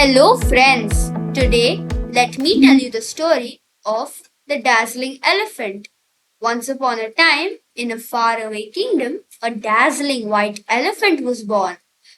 Hello, friends. Today, let me tell you the story of the dazzling elephant. Once upon a time, in a faraway kingdom, a dazzling white elephant was born.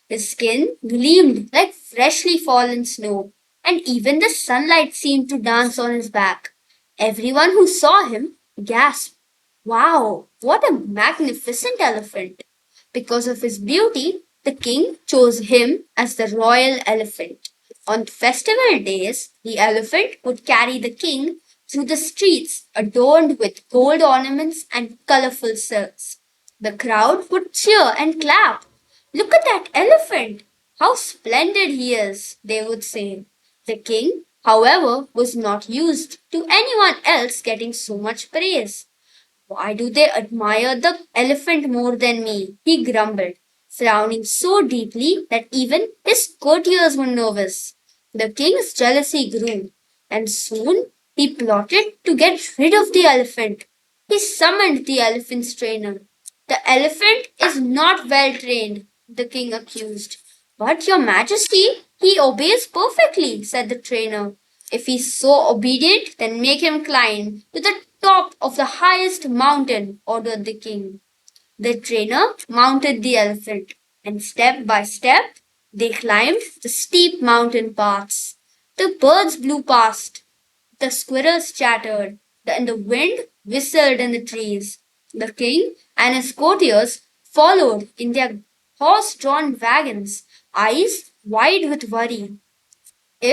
His skin gleamed like freshly fallen snow, and even the sunlight seemed to dance on his back. Everyone who saw him gasped, "Wow, what a magnificent elephant!" Because of his beauty, the king chose him as the royal elephant. On festival days, the elephant would carry the king through the streets adorned with gold ornaments and colorful silks. The crowd would cheer and clap. "Look at that elephant! How splendid he is," they would say. The king, however, was not used to anyone else getting so much praise. "Why do they admire the elephant more than me?" he grumbled, frowning so deeply that even his courtiers were nervous. The king's jealousy grew, and soon he plotted to get rid of the elephant. He summoned the elephant's trainer. "The elephant is not well trained," the king accused. "But, Your Majesty, he obeys perfectly," said the trainer. "If he's so obedient, then make him climb to the top of the highest mountain," ordered the king. The trainer mounted the elephant, and step by step they climbed the steep mountain paths. The birds blew past, the squirrels chattered, and the wind whistled in the trees. The king and his courtiers followed in their horse drawn wagons, eyes wide with worry.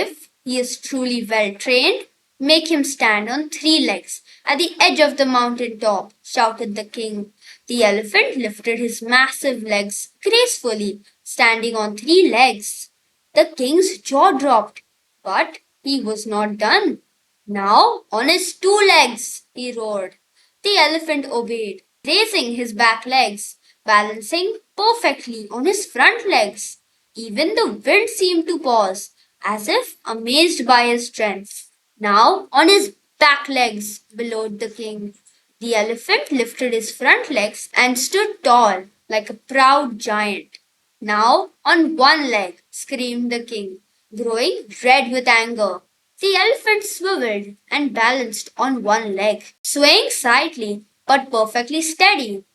"If he is truly well trained, make him stand on three legs at the edge of the mountain top," shouted the king. The elephant lifted his massive legs gracefully, standing on three legs. The king's jaw dropped, but he was not done. "Now on his two legs," he roared. The elephant obeyed, raising his back legs, balancing perfectly on his front legs. Even the wind seemed to pause, as if amazed by his strength. "Now on his back legs," bellowed the king. The elephant lifted his front legs and stood tall, like a proud giant. "Now on one leg," screamed the king, growing red with anger. The elephant swiveled and balanced on one leg, swaying slightly but perfectly steady.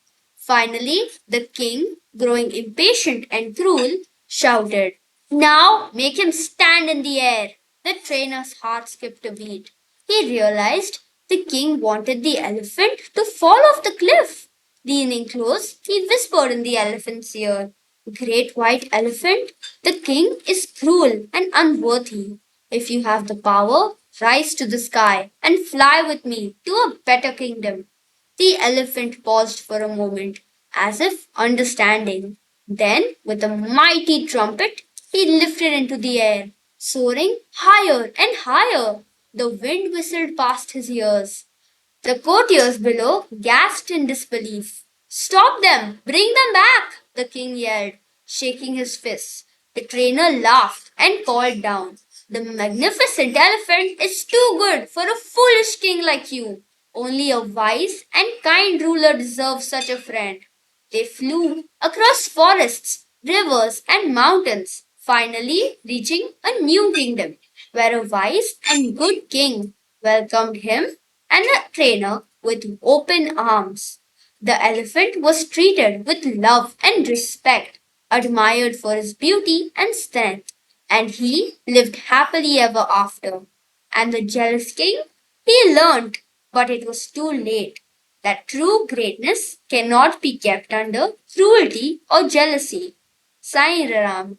Finally, the king, growing impatient and cruel, shouted, "Now make him stand in the air." The trainer's heart skipped a beat. He realized the king wanted the elephant to fall off the cliff. Leaning close, he whispered in the elephant's ear, "Great white elephant, the king is cruel and unworthy. If you have the power, rise to the sky and fly with me to a better kingdom." The elephant paused for a moment, as if understanding. Then, with a mighty trumpet, he lifted into the air, soaring higher and higher. The wind whistled past his ears. The courtiers below gasped in disbelief. "Stop them! Bring them back!" the king yelled, shaking his fists. The trainer laughed and called down, "The magnificent elephant is too good for a foolish king like you. Only a wise and kind ruler deserves such a friend." They flew across forests, rivers, and mountains, finally reaching a new kingdom where a wise and good king welcomed him and the trainer with open arms. The elephant was treated with love and respect, admired for his beauty and strength, and he lived happily ever after. And the jealous king, he learned, but it was too late, that true greatness cannot be kept under cruelty or jealousy. Sai Hira Bal.